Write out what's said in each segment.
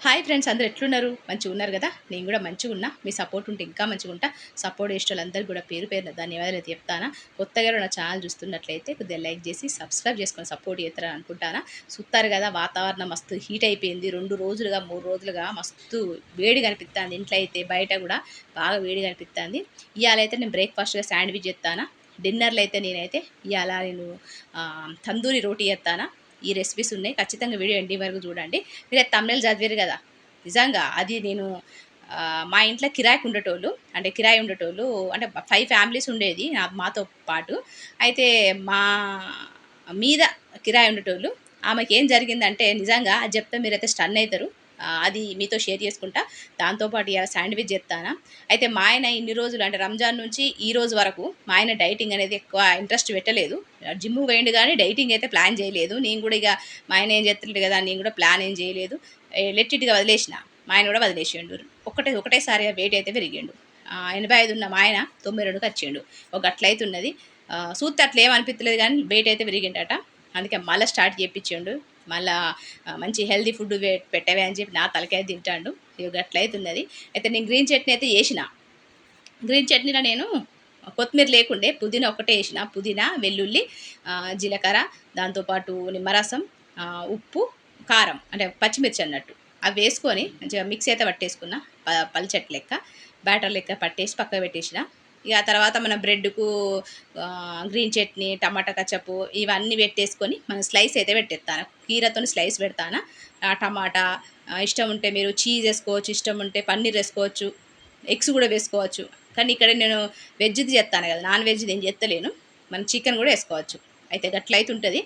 Hi friends, అందరూ ఎట్లున్నారు? మంచిగా ఉన్నారు కదా? నేను కూడా మంచిగా ఉన్నా. మీ సపోర్ట్ ఉంటే ఇంకా మంచిగా ఉంటా. సపోర్ట్ చేసే వాళ్ళందరికీ కూడా పేరు పేరున ధన్యవాదాలు అయితే చెప్తానా. కొత్తగా నా ఛానల్ చూస్తున్నట్లయితే కొద్దిగా లైక్ చేసి సబ్స్క్రైబ్ చేసుకొని సపోర్ట్ చేస్తారని అనుకుంటానా. చూస్తారు కదా, వాతావరణం మస్తు హీట్ అయిపోయింది. 2 రోజులుగా 3 రోజులుగా మస్తు వేడిగా అనిపిస్తుంది. ఇంట్లో అయితే బయట కూడా బాగా వేడిగా అనిపిస్తుంది. ఇవాళ అయితే నేను బ్రేక్ఫాస్ట్గా శాండ్విచ్ చేస్తానా. డిన్నర్లో అయితే నేనైతే ఇవాళ నేను తందూరి రోటీ చేస్తానా. ఈ రెసిపీస్ ఉన్నాయి. ఖచ్చితంగా వీడియో ఎండింగ్ వరకు చూడండి. మీరు తమిళ్ చదివారు కదా, నిజంగా అది నేను మా ఇంట్లో కిరాయికి ఉండేటోళ్ళు, అంటే కిరాయి ఉండేటోళ్ళు, అంటే 5 ఫ్యామిలీస్ ఉండేది మాతో పాటు. అయితే మా మీద కిరాయి ఉండేటోళ్ళు. ఆమెకి ఏం జరిగిందంటే, నిజంగా అది చెప్తే మీరైతే స్టన్ అవుతారు. అది మీతో షేర్ చేసుకుంటా. దాంతోపాటు ఇలా శాండ్విచ్ చేస్తానా. అయితే మా ఆయన ఇన్ని రోజులు, అంటే రంజాన్ నుంచి ఈ రోజు వరకు మా ఆయన డైటింగ్ అనేది ఎక్కువ ఇంట్రెస్ట్ పెట్టలేదు. జిమ్ వేయండు కానీ డైటింగ్ అయితే ప్లాన్ చేయలేదు. నేను కూడా ఇక మా ఆయన ఏం చేస్తుండే కదా, నేను కూడా ప్లాన్ ఏం చేయలేదు. లెట్టిట్గా వదిలేసిన. మా ఆయన కూడా వదిలేసిండు. ఒకటేసారి వెయిట్ అయితే పెరిగిండు. 85 ఉన్న మా ఆయన 92కి వచ్చిండు. ఒక అట్లయితే ఉన్నది. చూస్తే అట్లా ఏమనిపించలేదు కానీ వెయిట్ అయితే పెరిగిండట. అందుకే మళ్ళీ స్టార్ట్ చేయించిండు. మళ్ళా మంచి హెల్తీ ఫుడ్ పెట్టవే అని చెప్పి నా తలకాయ తింటాడు. ఇక అట్లయితే ఉన్నది. అయితే నేను గ్రీన్ చట్నీ అయితే చేసిన. గ్రీన్ చట్నీలో నేను కొత్తిమీర లేకుండే పుదీనా ఒకటే వేసిన. పుదీనా, వెల్లుల్లి, జీలకర్ర, దాంతోపాటు నిమ్మరసం, ఉప్పు, కారం, అంటే పచ్చిమిర్చి అన్నట్టు అవి వేసుకొని మంచిగా మిక్సీ అయితే పట్టేసుకున్న. పల్చట్ లెక్క బ్యాటర్ లెక్క పట్టేసి పక్కకు పెట్టేసిన. ఇక ఆ తర్వాత మన బ్రెడ్కు గ్రీన్ చట్నీ, టమాటా కచ్చపు ఇవన్నీ పెట్టేసుకొని మనం స్లైస్ అయితే పెట్టేస్తాను. కీరతో స్లైస్ పెడతాను. టమాటా ఇష్టం ఉంటే మీరు చీజ్ వేసుకోవచ్చు, ఇష్టం ఉంటే పన్నీర్ వేసుకోవచ్చు, ఎగ్స్ కూడా వేసుకోవచ్చు. కానీ ఇక్కడ నేను వెజ్ది చేస్తాను కదా, నాన్ వెజ్ నేను చేస్తలేను. మనం చికెన్ కూడా వేసుకోవచ్చు. అయితే గట్లయితే ఉంటుంది.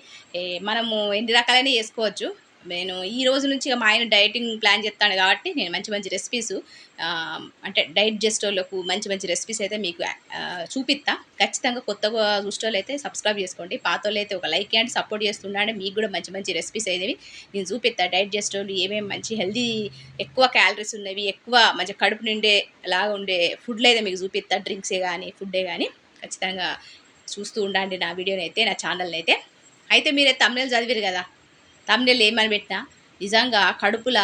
మనము ఎన్ని రకాలైన వేసుకోవచ్చు. నేను ఈ రోజు నుంచి మా ఆయన డైటింగ్ ప్లాన్ చేస్తాను కాబట్టి నేను మంచి మంచి రెసిపీస్, అంటే డైట్ చేసేటోళ్ళకు మంచి మంచి రెసిపీస్ అయితే మీకు చూపిస్తా. ఖచ్చితంగా కొత్తగా చూసేటోళ్ళు అయితే సబ్స్క్రైబ్ చేసుకోండి. పాతోళ్ళు అయితే ఒక లైక్ అండ్ సపోర్ట్ చేస్తుండండి. మీకు కూడా మంచి మంచి రెసిపీస్ అనేవి నేను చూపిస్తా. డైట్ చేసేటోళ్ళు ఏమేమి మంచి హెల్దీ, ఎక్కువ క్యాలరీస్ ఉన్నవి, ఎక్కువ మంచి కడుపు నిండే లాగా ఉండే ఫుడ్లు అయితే మీకు చూపిస్తా. డ్రింక్సే కానీ ఫుడ్డే కానీ ఖచ్చితంగా చూస్తూ ఉండండి నా వీడియోని అయితే, నా ఛానల్ని అయితే. అయితే మీరైతే తమిళ చదివారు కదా, తమిళ ఏమని పెట్టినా నిజంగా కడుపులా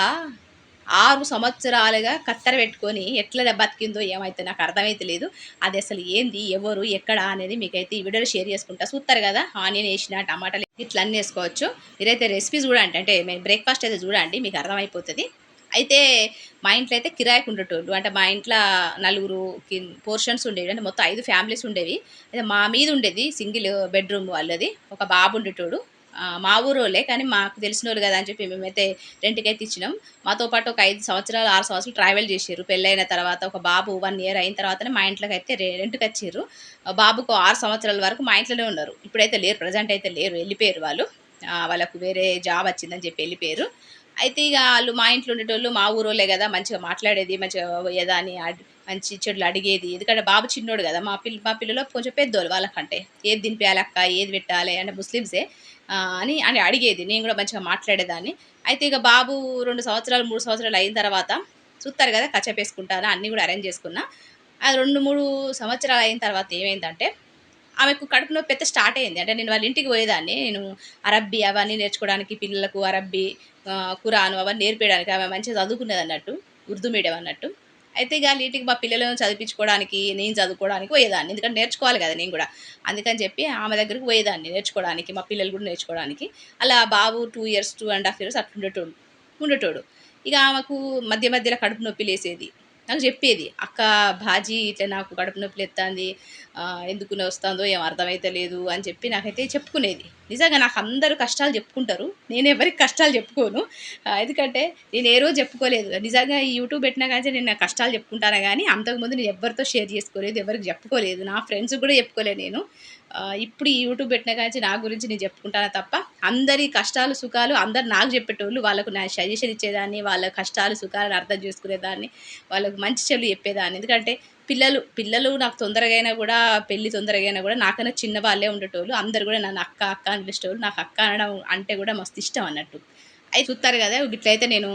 6 సంవత్సరాలుగా కత్తెర పెట్టుకొని ఎట్లా బతికిందో ఏమైతే నాకు అర్థమైతే లేదు. అది అసలు ఏంది, ఎవరు, ఎక్కడ అనేది మీకైతే ఈ వీడియోలో షేర్ చేసుకుంటా. చూస్తారు కదా, ఆనియన్ వేసిన, టమాటాలు ఇట్లా అన్నీ వేసుకోవచ్చు. మీరైతే రెసిపీ చూడండి, అంటే మేము బ్రేక్ఫాస్ట్ అయితే చూడండి, మీకు అర్థమైపోతుంది. అయితే మా ఇంట్లో అయితే కిరాయికి ఉండేటోళ్ళు, అంటే మా ఇంట్లో నలుగురు పోర్షన్స్ ఉండేవి, అంటే మొత్తం 5 ఫ్యామిలీస్ ఉండేవి. అయితే మా మీద ఉండేది సింగిల్ బెడ్రూమ్ వాళ్ళది, ఒక బాబు ఉండేటోడు. మా ఊరోళ్ళే, కానీ మాకు తెలిసినోళ్ళు కదా అని చెప్పి మేమైతే రెంట్‌కైతే ఇచ్చినాం. మాతో పాటు ఒక 5 సంవత్సరాలు, 6 సంవత్సరాలు ట్రావెల్ చేసిర్రు. పెళ్ళైన తర్వాత ఒక బాబు 1 ఇయర్ అయిన తర్వాతనే మా ఇంట్లోకైతే రెంట్‌కొచ్చిర్రు. బాబుకు 6 సంవత్సరాల వరకు మా ఇంట్లోనే ఉన్నారు. ఇప్పుడైతే లేరు, ప్రెజెంట్ అయితే లేరు, వెళ్ళిపోయారు వాళ్ళు. వాళ్ళకు వేరే జాబ్ వచ్చిందని చెప్పి వెళ్ళిపోయారు. అయితే ఇక ఆళ్ళు మా ఇంట్లో ఉండేటోళ్ళు, మా ఊరోళ్ళే కదా, మంచిగా మాట్లాడేది, మంచిగా పోయేదాన్ని, మంచి చెడులు అడిగేది. ఎందుకంటే బాబు చిన్నోడు కదా, మా పిల్లలు కొంచెం పెద్దోళ్ళు వాళ్ళకంటే. ఏది తినిపియాలక్క, ఏది పెట్టాలి, అంటే ముస్లిమ్సే అని అడిగేది. నేను కూడా మంచిగా మాట్లాడేదాన్ని. అయితే ఇక బాబు 2 సంవత్సరాలు, 3 సంవత్సరాలు అయిన తర్వాత చూస్తారు కదా, కచ్చపేసుకుంటాను అన్నీ కూడా అరేంజ్ చేసుకున్నా. అది 2, 3 సంవత్సరాలు అయిన తర్వాత ఏమైందంటే, ఆమెకు కడుపు నొప్పి అయితే స్టార్ట్ అయింది. అంటే నేను వాళ్ళ ఇంటికి పోయేదాన్ని. నేను అరబ్బీ అవన్నీ నేర్చుకోవడానికి, పిల్లలకు అరబ్బీ, ఖురాను అవన్నీ నేర్పియడానికి. ఆమె మంచిగా చదువుకునేదన్నట్టు, ఉర్దూ మీడియం అన్నట్టు. అయితే ఇక వాళ్ళ ఇంటికి మా పిల్లలను చదివించుకోవడానికి, నేను చదువుకోవడానికి పోయేదాన్ని. ఎందుకంటే నేర్చుకోవాలి కదా నేను కూడా. అందుకని చెప్పి ఆమె దగ్గరికి పోయేదాన్ని నేర్చుకోవడానికి, మా పిల్లలు కూడా నేర్చుకోవడానికి. అలా బాబు 2 ఇయర్స్, 2 ½ ఇయర్స్ అట్లా ఉండేటోడు. ఇక ఆమెకు మధ్య మధ్యలో కడుపు నొప్పి లేసేది. నాకు చెప్పేది, "అక్క బాజీ ఇట్లా నాకు కడుపు నొప్పి లేత్తాంది. ఎందుకు వస్తుందో ఏం అర్థమైతలేదు" అని చెప్పి నాకైతే చెప్పుకునేది. నిజంగా నాకు అందరూ కష్టాలు చెప్పుకుంటారు. నేను ఎవరికి కష్టాలు చెప్పుకోను. ఎందుకంటే నేను ఏ రోజు చెప్పుకోలేదు. నిజంగా ఈ యూట్యూబ్ పెట్టినా కానీ నేను నా కష్టాలు చెప్పుకుంటాను కానీ, అంతకుముందు నేను ఎవ్వరితో షేర్ చేసుకోలేదు, ఎవరికి చెప్పుకోలేదు. నా ఫ్రెండ్స్‌కి కూడా చెప్పుకోలేదు నేను. ఇప్పుడు ఈ యూట్యూబ్ పెట్టిన కాంచి నా గురించి నేను చెప్పుకుంటానే తప్ప, అందరి కష్టాలు, సుఖాలు అందరు నాకు చెప్పేటోళ్ళు. వాళ్ళకు నా సజెషన్ ఇచ్చేదాన్ని, వాళ్ళ కష్టాలు, సుఖాలను అర్థం చేసుకునేదాన్ని, వాళ్ళకు మంచి చెడులు చెప్పేదాన్ని. ఎందుకంటే పిల్లలు నాకు తొందరగా అయినా కూడా, పెళ్లి తొందరగా అయినా కూడా నాకన్నా చిన్న వాళ్ళే ఉండేటోళ్ళు. అందరూ కూడా నన్ను అక్క, అక్క అని పిలిచేటోళ్ళు. నాకు అక్క అనడం అంటే కూడా మస్తు ఇష్టం అన్నట్టు. అయి చూస్తారు కదా, ఇట్లయితే నేను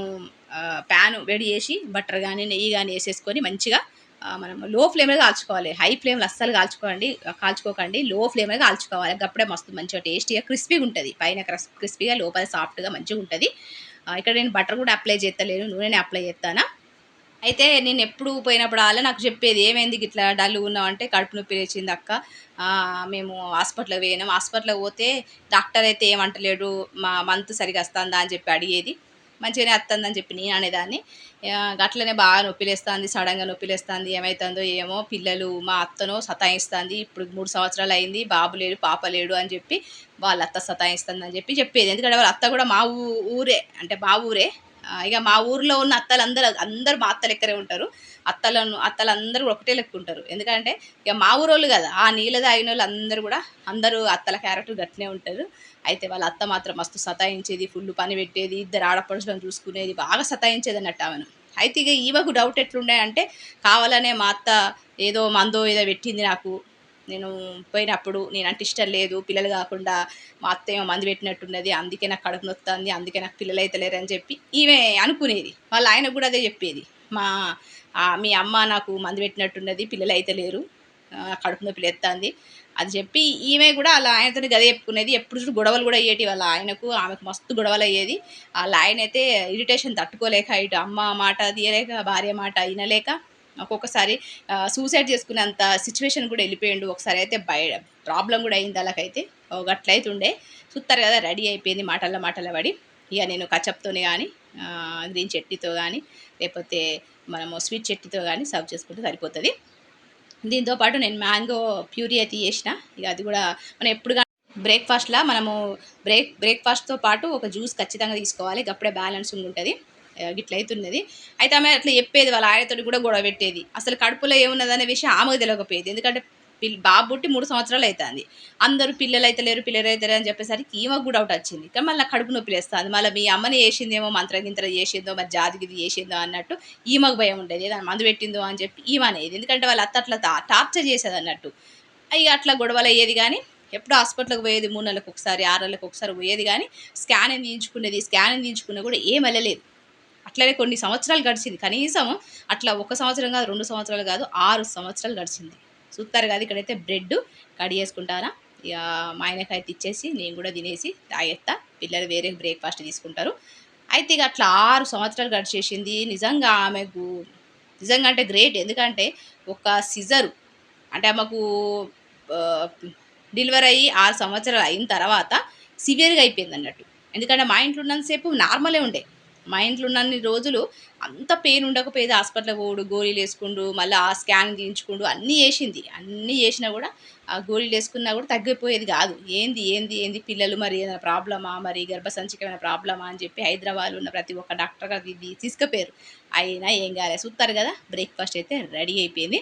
ప్యాను వేడి చేసి బటర్ గానీ, నెయ్యి గానీ ఏసేసుకొని మంచిగా మనం లో ఫ్లేమ్‌లో కాల్చుకోవాలి. హై ఫ్లేమ్‌లో అస్సలు కాల్చుకోకండి. లో ఫ్లేమ్‌లో కాల్చుకోవాలి. గప్పుడే మస్తు మంచిగా టేస్టీగా క్రిస్పీగా ఉంటది. పైన క్రిస్పీగా, లోపల సాఫ్ట్‌గా మంచిగుంటది. ఇక్కడ నేను బటర్ కూడా అప్లై చేస్తలేను, నూనెనే అప్లై చేస్తానా. అయితే నేను ఎప్పుడు పోయినప్పుడు అలా నాకు చెప్పేది, ఏమైంది ఇట్లా డల్గా ఉన్నావు అంటే, కడుపు నొప్పి లేచింది అక్క, మేము హాస్పిటల్కి పోయినాం, హాస్పిటల్కి పోతే డాక్టర్ అయితే ఏమంటలేడు, మా మంత్ సరిగా వస్తుందా అని చెప్పి అడిగేది. మంచిగానే వస్తుందని చెప్పి నేను అనేదాన్ని. అట్లనే బాగా నొప్పిలేస్తుంది, సడన్గా నొప్పిలేస్తుంది, ఏమవుతుందో ఏమో, పిల్లలు మా అత్తనో సతాయిస్తుంది, ఇప్పుడు 3 సంవత్సరాలు అయింది, బాబు లేడు పాప లేడు అని చెప్పి వాళ్ళ అత్త సతాయిస్తుంది అని చెప్పి చెప్పేది. ఎందుకంటే వాళ్ళ అత్త కూడా మా ఊరే, అంటే మా ఊరే. ఇక మా ఊర్లో ఉన్న అందరూ మా అత్త లెక్కనే ఉంటారు. అత్తలందరూ ఒకటే లెక్క ఉంటారు. ఎందుకంటే ఇక మా ఊరోళ్ళు కదా, ఆ నీళ్ళ తాగిన వాళ్ళు అందరూ కూడా అందరూ అత్తల క్యారెక్టర్ గట్టినే ఉంటారు. అయితే వాళ్ళ అత్త మాత్రం మస్తు సతాయించేది, ఫుల్ పని పెట్టేది, ఇద్దరు ఆడపడుచులను చూసుకునేది, బాగా సతాయించేది అన్నట్టు ఆమెను. అయితే ఇక ఈమెకు డౌట్ ఎట్లుండే అంటే, కావాలనే మా అత్త ఏదో మందో ఏదో పెట్టింది నాకు, నేను పోయినప్పుడు నేనంటే ఇష్టం లేదు, పిల్లలు కాకుండా మా అత్త ఏమో మందు పెట్టినట్టున్నది, అందుకే నాకు కడుపు నొస్తుంది, అందుకే నాకు పిల్లలు అయితే లేరని చెప్పి ఈమె అనుకునేది. వాళ్ళ ఆయన కూడా అదే చెప్పేది, మీ అమ్మ నాకు మందు పెట్టినట్టున్నది, పిల్లలు అయితే లేరు, కడుపు నొప్పి లేస్తుంది అది చెప్పి ఈమె కూడా వాళ్ళ ఆయనతో గదే చెప్పుకునేది. ఎప్పుడు చూడు గొడవలు కూడా అయ్యేటి వాళ్ళ ఆయనకు ఆమెకు, మస్తు గొడవలు అయ్యేది. వాళ్ళ ఆయన అయితే ఇరిటేషన్ తట్టుకోలేక, ఇటు అమ్మ మాట తీయలేక, భార్య మాట వినలేక ఒక్కొక్కసారి సూసైడ్ చేసుకునేంత సిచ్యువేషన్ కూడా వెళ్ళిపోయిండు. ఒకసారి అయితే ప్రాబ్లం కూడా అయింది అలాగైతే. గట్లయితే ఉండే. చూస్తారు కదా, రెడీ అయిపోయింది మాటల పడి. ఇక నేను కచప్తోనే కానీ, గ్రీన్ చట్నీతో కానీ, లేకపోతే మనము స్వీట్ చట్నీతో కానీ సర్వ్ చేసుకుంటే సరిపోతుంది. దీంతోపాటు నేను మ్యాంగో ప్యూరీ అయితే చేసిన. ఇక అది కూడా మనం ఎప్పుడు బ్రేక్ఫాస్ట్లో మనము బ్రేక్ఫాస్ట్తో పాటు ఒక జ్యూస్ ఖచ్చితంగా తీసుకోవాలి, అప్పుడే బ్యాలెన్సింగ్ ఉంటుంది. గిట్లయితున్నది. అయితే ఆమె అట్లా చెప్పేది, వాళ్ళ ఆయనతో కూడా గొడవ పెట్టేది. అసలు కడుపులో ఏమున్నదనే విషయం ఆమెకు తెలియకపోయేది. ఎందుకంటే బాబు పుట్టి 3 సంవత్సరాలు అవుతుంది, అందరూ పిల్లలు అయితే లేరు అని చెప్పేసరికి ఈమెకు కూడా డౌట్ వచ్చింది. కానీ మళ్ళీ కడుపు నొప్పి లేస్తుంది, మళ్ళీ మీ అమ్మని చేసిందేమో, మంత్రగింత్ర చేసిందో, మరి జాతిగిది చేసిందో అన్నట్టు ఈమెకు భయం ఉండేది, ఏదైనా మందు పెట్టిందో అని చెప్పి ఈమె అనేది. ఎందుకంటే వాళ్ళ అత్త అట్లా టార్చర్ చేసేది అన్నట్టు. ఇక అట్లా గొడవలు అయ్యేది. కానీ ఎప్పుడు హాస్పిటల్కి పోయేది, 3 నెలలకు ఒకసారి 6 నెలలకు ఒకసారి పోయేది. కానీ స్కానింగ్ తీయించుకున్నా కూడా ఏం వెళ్ళలేదు. అట్లనే కొన్ని సంవత్సరాలు గడిచింది. కనీసం అట్లా 1 సంవత్సరం కాదు, 2 సంవత్సరాలు కాదు, 6 సంవత్సరాలు గడిచింది. చూస్తారు కదా, ఇక్కడైతే బ్రెడ్ కడిగేసుకుంటారా. ఇక మా ఆయనకైతే ఇచ్చేసి నేను కూడా తినేసి తాగేస్తా, పిల్లలు వేరే బ్రేక్ఫాస్ట్ తీసుకుంటారు. అయితే ఇక అట్లా 6 సంవత్సరాలు గడిచేసింది. నిజంగా ఆమెకు నిజంగా అంటే గ్రేట్. ఎందుకంటే ఒక సిజరు అంటే ఆమెకు డెలివరీ అయ్యి 6 సంవత్సరాలు అయిన తర్వాత సివియర్గా అయిపోయింది అన్నట్టు. ఎందుకంటే మా ఇంట్లో ఉన్నంతసేపు నార్మలే ఉండే, మా ఇంట్లో ఉన్నన్ని రోజులు అంత పెయిన్ ఉండకపోయేది. హాస్పిటల్కి పోడు, గోళీలు వేసుకుండు, మళ్ళీ ఆ స్కాన్ తీయించుకుండు, అన్నీ చేసింది. అన్నీ చేసినా కూడా, ఆ గోళీలు వేసుకున్నా కూడా తగ్గిపోయేది కాదు. ఏంది పిల్లలు మరి ఏదైనా ప్రాబ్లమా, మరి గర్భసంచికి ఏమైనా ప్రాబ్లమా అని చెప్పి హైదరాబాద్లో ఉన్న ప్రతి ఒక్క డాక్టర్ గారు ఇది తీసుకుపోయారు. అయినా ఏం కాలేదు. చూస్తారు కదా, బ్రేక్ఫాస్ట్ అయితే రెడీ అయిపోయింది.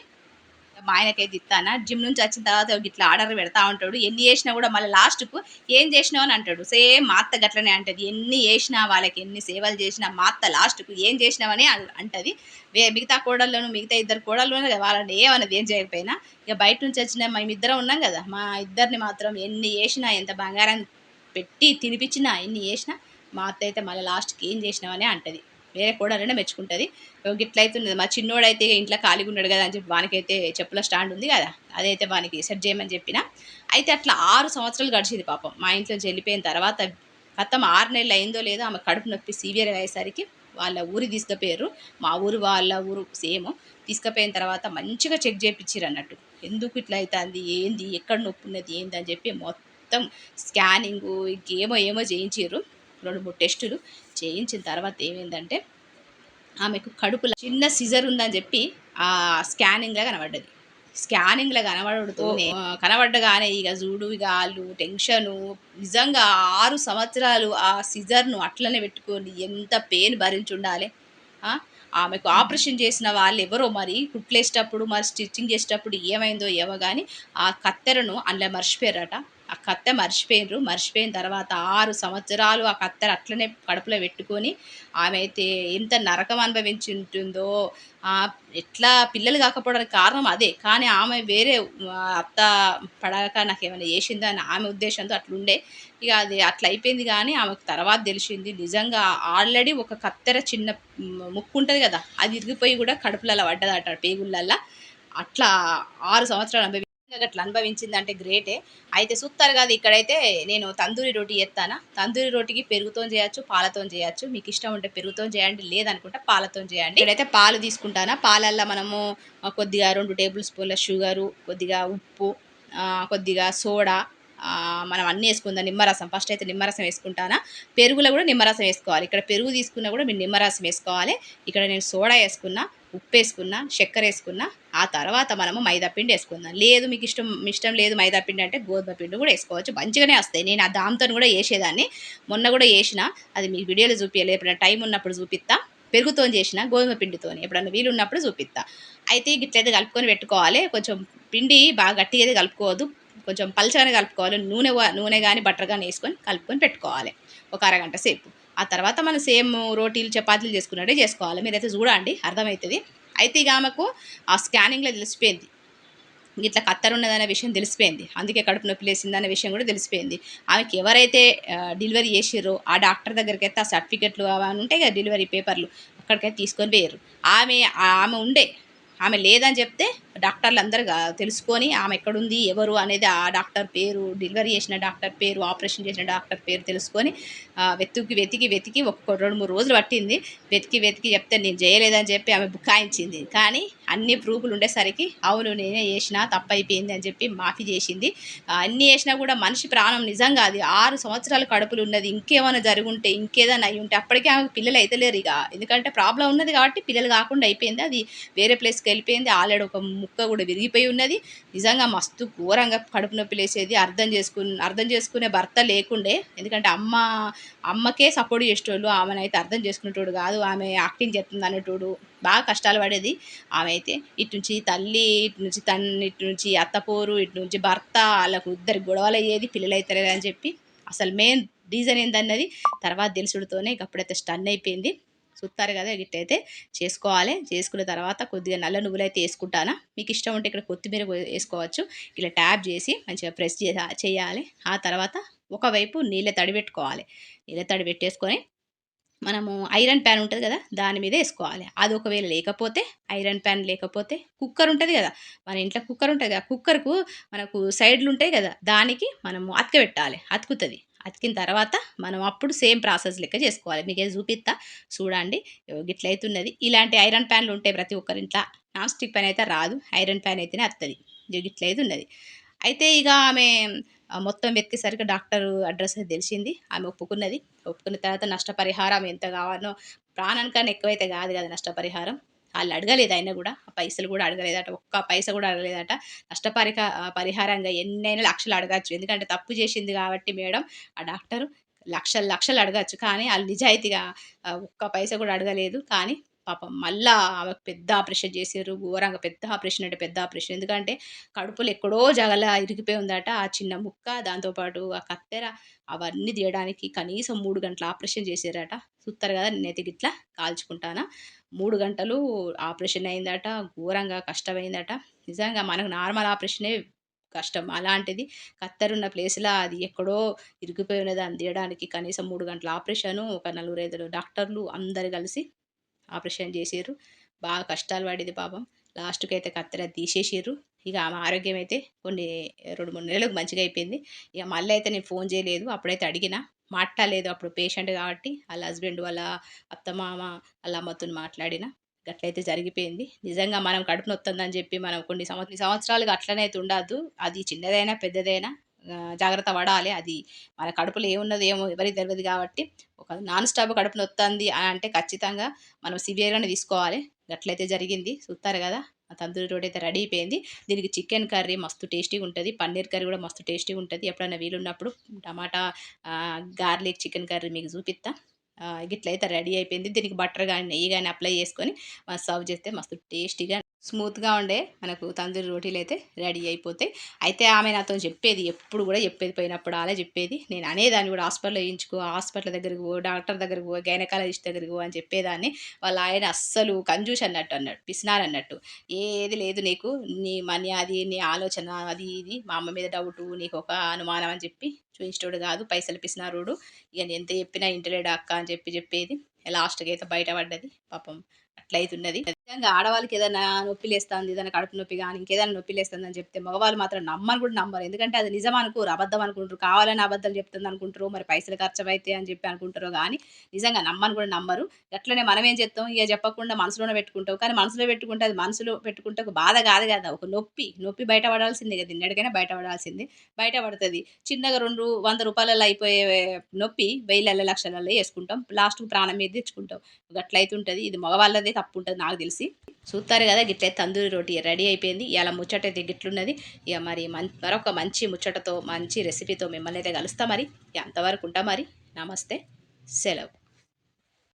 మా ఆయనకైతే ఇస్తానా, జిమ్ నుంచి వచ్చిన తర్వాత ఇట్లా ఆర్డర్ పెడతా ఉంటాడు. ఎన్ని చేసినా కూడా మళ్ళీ లాస్ట్కు ఏం చేసినావు అని అంటాడు. సేమ్ మా అత్త గట్లనే అంటది. ఎన్ని చేసినా, వాళ్ళకి ఎన్ని సేవలు చేసినా మా అత్త లాస్ట్కు ఏం చేసినావని అంటది. మిగతా కోడళ్ళను, మిగతా 2 కోడళ్ళు వాళ్ళని ఏమన్నది, ఏం చేయకపోయినా. ఇక బయట నుంచి వచ్చిన మేమిద్దరం ఉన్నాం కదా, మా ఇద్దరిని మాత్రం ఎన్ని చేసినా, ఎంత బంగారం పెట్టి తినిపించినా, ఎన్ని చేసినా మా అత్త అయితే మళ్ళీ లాస్ట్కి ఏం చేసినావని అంటది. వేరే కోడలనే మెచ్చుకుంటుంది. గిట్లయితున్నది. మా చిన్నోడైతే ఇంట్లో ఖాళీగా ఉన్నాడు కదా అని చెప్పి వానికైతే చెప్పుల స్టాండ్ ఉంది కదా, అదైతే వానికి సెట్ చేయమని చెప్పిన. అయితే అట్లా 6 సంవత్సరాలు గడిచింది పాపం. మా ఇంట్లోంచి వెళ్ళిపోయిన తర్వాత మొత్తం 6 నెలలు అయిందో లేదో, ఆమె కడుపు నొప్పి సివియర్గా అయ్యేసరికి వాళ్ళ ఊరికి తీసుకుపోయారు. మా ఊరు వాళ్ళ ఊరు సేమ్. తీసుకుపోయిన తర్వాత మంచిగా చెక్ చేయించారు అన్నట్టు. ఎందుకు ఇట్లా అవుతుంది, ఏంది, ఎక్కడ నొప్పి ఉన్నది, ఏంది అని చెప్పి మొత్తం స్కానింగు ఏమో చేయించారు. 2-3 టెస్టులు చేయించిన తర్వాత ఏమైందంటే, ఆమెకు కడుపులో చిన్న సిజర్ ఉందని చెప్పి ఆ స్కానింగ్లో కనబడ్డది. స్కానింగ్లో కనబడ్డగానే ఇక చూడు, ఇక వాళ్ళు టెన్షను. నిజంగా 6 సంవత్సరాలు ఆ సిజర్ను అట్లనే పెట్టుకొని ఎంత పెయిన్ భరించి ఉండాలి. ఆమెకు ఆపరేషన్ చేసిన వాళ్ళు ఎవరో మరి కుట్లేసేటప్పుడు, మరి స్టిచ్చింగ్ చేసేటప్పుడు ఏమైందో ఏమో కానీ ఆ కత్తెరను అందులో మర్చిపోయారట. ఆ కత్తె మర్చిపోయిన తర్వాత 6 సంవత్సరాలు ఆ కత్తెర అట్లనే కడుపులో పెట్టుకొని ఆమె అయితే ఎంత నరకం అనుభవించి ఉంటుందో. ఎట్లా పిల్లలు కాకపోవడానికి కారణం అదే. కానీ ఆమె వేరే అత్త పడాక నాకేమైనా చేసిందా అని ఆమె ఉద్దేశంతో అట్లుండే. ఇక అది అట్లా అయిపోయింది. కానీ ఆమెకు తర్వాత తెలిసింది, నిజంగా ఆల్రెడీ ఒక కత్తెర చిన్న ముక్కు ఉంటుంది కదా, అది ఇరిగిపోయి కూడా కడుపులలో పడ్డదట, పేగుళ్ళల్లో. అట్లా 6 సంవత్సరాలు అనుభవి అట్లా అనుభవించిందంటే గ్రేటే. అయితే సూత్తారు కాదు ఇక్కడైతే నేను తందూరి రోటీ చేస్తానా. తందూరి రోటీకి పెరుగుతోని చేయొచ్చు, పాలతోని చేయొచ్చు. మీకు ఇష్టం ఉంటే పెరుగుతోని చేయండి, లేదనుకుంటే పాలతోని చేయండి. ఇక్కడైతే పాలు తీసుకుంటానా. పాలల్లో మనము కొద్దిగా 2 టేబుల్ స్పూన్ల షుగరు, కొద్దిగా ఉప్పు, కొద్దిగా సోడా, మనం అన్నీ వేసుకుందాం. నిమ్మరసం ఫస్ట్ అయితే నిమ్మరసం వేసుకుంటానా. పెరుగులో కూడా నిమ్మరసం వేసుకోవాలి. ఇక్కడ పెరుగు తీసుకున్నా కూడా మీరు నిమ్మరసం వేసుకోవాలి. ఇక్కడ నేను సోడా వేసుకున్నా, ఉప్పు వేసుకున్నా, చక్కెర వేసుకున్నా. ఆ తర్వాత మనము మైదా పిండి వేసుకుందాం. లేదు మీకు ఇష్టం లేదు మైదా పిండి అంటే గోధుమ పిండి కూడా వేసుకోవచ్చు, మంచిగానే వస్తాయి. నేను ఆ దాంతో కూడా వేసేదాన్ని, మొన్న కూడా వేసిన. అది మీకు వీడియోలో చూపించలేదు, ఎప్పుడైనా టైం ఉన్నప్పుడు చూపిస్తా. పెరుగుతో చేసిన, గోధుమ పిండితోని ఎప్పుడన్నా వీలు ఉన్నప్పుడు చూపిస్తా. అయితే ఇట్లయితే కలుపుకొని పెట్టుకోవాలి. కొంచెం పిండి బాగా గట్టిగా అయితే కలుపుకోవద్దు, కొంచెం పలచగానే కలుపుకోవాలి. నూనె కానీ బటర్ కానీ వేసుకొని కలుపుకొని పెట్టుకోవాలి ఒక అరగంట సేపు. ఆ తర్వాత మనం సేమ్ రోటీలు చపాతీలు చేసుకున్నట్టే చేసుకోవాలి. మీరైతే చూడండి, అర్థమవుతుంది. అయితే ఇక ఆమెకు ఆ స్కానింగ్లో తెలిసిపోయింది, ఇట్లా కత్తెర ఉన్నదనే విషయం తెలిసిపోయింది. అందుకే కడుపు నొప్పి లేసిందనే విషయం కూడా తెలిసిపోయింది. ఆమెకి ఎవరైతే డెలివరీ చేసిర్రో ఆ డాక్టర్ దగ్గరికి అయితే ఆ సర్టిఫికెట్లు అవన్నీ ఉంటాయి కదా, డెలివరీ పేపర్లు, అక్కడికైతే తీసుకొని పోయారు. ఆమె ఆమె ఉండే, ఆమె లేదని చెప్తే డాక్టర్లు అందరూ తెలుసుకొని ఆమె ఎక్కడుంది ఎవరు అనేది, ఆ డాక్టర్ పేరు, డెలివరీ చేసిన డాక్టర్ పేరు, ఆపరేషన్ చేసిన డాక్టర్ పేరు తెలుసుకొని వెతికి ఒక 2-3 రోజులు పట్టింది. వెతికి చెప్తే నేను చేయలేదని చెప్పి ఆమె బుకాయించింది. కానీ అన్ని ప్రూఫ్లు ఉండేసరికి అవును నేనే చేసిన, తప్పైపోయింది అని చెప్పి మాఫీ చేసింది. అన్నీ చేసినా కూడా మనిషి ప్రాణం నిజంగా అది 6 సంవత్సరాలు కడుపులు ఉన్నది. ఇంకేమైనా జరుగుంటే, ఇంకేదైనా అయి ఉంటే అప్పటికే ఆమెకు పిల్లలు అయితే లేరు ఇక. ఎందుకంటే ప్రాబ్లం ఉన్నది కాబట్టి పిల్లలు కాకుండా అయిపోయింది. అది వేరే ప్లేస్కి వెళ్ళిపోయింది. ఆల్రెడీ ఒక ముక్క కూడా విరిగిపోయి ఉన్నది. నిజంగా మస్తు ఘోరంగా కడుపు నొప్పి లేసేది. అర్థం చేసుకునే భర్త లేకుండే. ఎందుకంటే అమ్మకే సపోర్ట్ చేసేటోళ్ళు, ఆమెనైతే అర్థం చేసుకునేటోడు కాదు. ఆమె యాక్టింగ్ చేస్తుంది అనేటోడు, బాగా కష్టాలు పడేది ఆమె అయితే. ఇటు నుంచి తల్లి, ఇటు నుంచి అత్తపోరు, ఇటు నుంచి భర్త, వాళ్ళకు ఇద్దరు గొడవలు అయ్యేది, పిల్లలు అవుతలేరు అని చెప్పి. అసలు మెయిన్ రీజన్ ఏందన్నది తర్వాత తెలుసుడుతోనే అప్పుడైతే స్టన్ అయిపోయింది. చూస్తారు కదా, గిట్టయితే చేసుకోవాలి. చేసుకున్న తర్వాత కొద్దిగా నల్ల నువ్వులు అయితే వేసుకుంటానా. మీకు ఇష్టం ఉంటే ఇక్కడ కొత్తిమీర వేసుకోవచ్చు. ఇలా ట్యాప్ చేసి మంచిగా ప్రెస్ చేయాలి. ఆ తర్వాత ఒకవైపు నీళ్ళ తడి పెట్టుకోవాలి. నీళ్ళ తడి పెట్టేసుకొని మనము ఐరన్ ప్యాన్ ఉంటుంది కదా, దాని మీద వేసుకోవాలి. అది ఒకవేళ లేకపోతే, ఐరన్ ప్యాన్ లేకపోతే కుక్కర్ ఉంటుంది కదా, మన ఇంట్లో కుక్కర్ ఉంటుంది కదా, కుక్కర్కు మనకు సైడ్లు ఉంటాయి కదా, దానికి మనము అతకబెట్టాలి. అతికిన తర్వాత మనం అప్పుడు సేమ్ ప్రాసెస్ లెక్క చేసుకోవాలి. మీకు చూపిస్తా చూడండి. గిట్లయితున్నది. ఇలాంటి ఐరన్ ప్యాన్లు ఉంటాయి ప్రతి ఒక్కరి ఇంట్లో. నాన్ స్టిక్ ప్యాన్ అయితే రాదు, ఐరన్ ప్యాన్ అయితేనే వస్తుంది. గిట్లయితున్నది. అయితే ఇక ఆమె మొత్తం వెతికేసరికి డాక్టర్ అడ్రస్ తెలిసింది. ఆమె ఒప్పుకున్న తర్వాత నష్టపరిహారం ఎంత కావాలో, ప్రాణానికన్నా ఎక్కువైతే కాదు కదా నష్టపరిహారం. వాళ్ళు అడగలేదు, అయినా కూడా ఆ పైసలు కూడా అడగలేదట, ఒక్క పైస కూడా అడగలేదట. పరిహారంగా ఎన్నైనా లక్షలు అడగచ్చు. ఎందుకంటే తప్పు చేసింది కాబట్టి మేడం, ఆ డాక్టరు లక్షలు అడగచ్చు. కానీ వాళ్ళు నిజాయితీగా ఒక్క పైస కూడా అడగలేదు. కానీ పాపం మళ్ళా ఆమెకు పెద్ద ఆపరేషన్ చేసారు. ఘోరంగా పెద్ద ఆపరేషన్ అంటే పెద్ద ఆపరేషన్. ఎందుకంటే కడుపులో ఎక్కడో జగల ఇరిగిపోయి ఉందట ఆ చిన్న ముక్క, దాంతోపాటు ఆ కత్తెర, అవన్నీ తీయడానికి కనీసం 3 గంటల ఆపరేషన్ చేసారట. చూస్తారు కదా, నేనైతే గిట్లా కాల్చుకుంటానా. 3 గంటలు ఆపరేషన్ అయిందట. ఘోరంగా కష్టమైందట. నిజంగా మనకు నార్మల్ ఆపరేషనే కష్టం, అలాంటిది కత్తెరున్న ప్లేస్లో అది ఎక్కడో ఇరిగిపోయి ఉన్నది. దాన్ని తీయడానికి కనీసం 3 గంటల ఆపరేషను, ఒక 4-5 డాక్టర్లు అందరు కలిసి ఆపరేషన్ చేసిర్రు. బాగా కష్టాలు పడేది పాపం. లాస్ట్‌కి అయితే కత్తెర తీసేసిర్రు. ఇక ఆమె ఆరోగ్యం అయితే కొన్ని 2-3 నెలలకు మంచిగా అయిపోయింది. ఇక మళ్ళీ అయితే నేను ఫోన్ చేయలేదు. అప్పుడైతే అడిగిన, మాట్లాడలేదు. అప్పుడు పేషెంట్ కాబట్టి వాళ్ళ హస్బెండ్, వాళ్ళ అత్తమామ, వాళ్ళ అమ్మతోని మాట్లాడిన. గట్లయితే జరిగిపోయింది. నిజంగా మనం కడుపు నొత్తందని చెప్పి మనం కొన్ని సంవత్సరాలుగా అట్లనే అయితే ఉండద్దు. అది చిన్నదైనా పెద్దదైనా జాగ్రత్త పడాలి. అది మన కడుపులో ఏమున్నదో ఏమో ఎవరికి తెలవదు కాబట్టి, ఒక నాన్ స్టాప్ కడుపు నొత్తంది అని అంటే ఖచ్చితంగా మనం సివియర్‌గానే తీసుకోవాలి. గట్లయితే జరిగింది. చూస్తారు కదా, ఆ తందూరి రోటి అయితే రెడీ అయిపోయింది. దీనికి చికెన్ కర్రీ మస్తు టేస్టీగా ఉంటుంది. పన్నీర్ కర్రీ కూడా మస్తు టేస్టీగా ఉంటుంది. ఎప్పుడైనా వీలున్నప్పుడు టమాటా గార్లిక్ చికెన్ కర్రీ మీకు చూపిస్తా. గిట్లయితే రెడీ అయిపోయింది. దీనికి బటర్ కానీ నెయ్యి కానీ అప్లై చేసుకొని సర్వ్ చేస్తే మస్తు టేస్టీగా స్మూత్గా ఉండే మనకు తందూరి రోటీలు అయితే రెడీ అయిపోతాయి. అయితే ఆమె నాతో చెప్పేది, ఎప్పుడు కూడా చెప్పేది, పోయినప్పుడు అలా చెప్పేది. నేను అనేదాన్ని కూడా హాస్పిటల్లో వేయించుకో, హాస్పిటల్ దగ్గరికి పో, డాక్టర్ దగ్గరికి పో, గైనకాలజిస్ట్ దగ్గరికి పో అని చెప్పేదాన్ని. వాళ్ళ ఆయన అస్సలు కంజూస్ అన్నట్టు అన్నాడు, పిసినారు అన్నట్టు. ఏది లేదు నీకు, నీ మనీ అది, నీ ఆలోచన అది ఇది, మా అమ్మ మీద డౌటు, నీకు ఒక అనుమానం అని చెప్పి చూయించేటోడు కాదు, పైసలు పిసినారోడు. ఇక నేను ఎంత చెప్పినా ఇంటలేడు అక్క అని చెప్పేది. లాస్ట్‌కి అయితే బయటపడ్డది. పాపం అట్లయితున్నది. నిజంగా ఆడవాళ్ళకి ఏదైనా నొప్పి లేస్తాంది, ఏదైనా కడుపు నొప్పి గాని, ఇంకేదైనా నొప్పి లేస్తుందని చెప్తే మగవాళ్ళు మాత్రం నమ్మను కూడా నమ్మరు. ఎందుకంటే అది నిజం అనుకోరు. అబద్ధం అనుకుంటారు. కావాలని అబద్ధాలు చెప్తుందనుకుంటారో, మరి పైసలు ఖర్చయితాయి అని చెప్పి అనుకుంటారో గానీ, నిజంగా నమ్మను కూడా నమ్మరు. అట్లనే మనమేం చేత్తాం, ఇగ చెప్పకుండా మనసులోనే పెట్టుకుంటాం. కానీ మనసులో పెట్టుకుంటే అది మనసులో పెట్టుకుంటే ఒక బాధ కాదు కదా! ఒక నొప్పి. నొప్పి బయట పడాల్సిందే కదా! ఎన్నటికైనా బయట పడాల్సిందే. బయట పడతది. చిన్నగా రూ. 100 అయిపోయే నొప్పి వేలల్లో, లక్షలల్లో యేసుకుంటాం. లాస్ట్‌కి ప్రాణం మీద తెచ్చుకుంటాం. గట్లయితుంటది. ఇది మగవాళ్ళదే తప్పుంటది నాకు తెలిసి. చూత్తారు గదా! గిట్లయితే తందూరి రోటి రెడీ అయిపోయింది. ఇయాల ముచ్చటైతే గిట్లున్నది. ఇగ మరి మరొక మంచి ముచ్చటతో, మంచి రెసిపీతో మిమ్మల్నైతే కలుస్తా మరి. ఇగ అంతవరకు ఉంటా మరి. నమస్తే. సెలవు.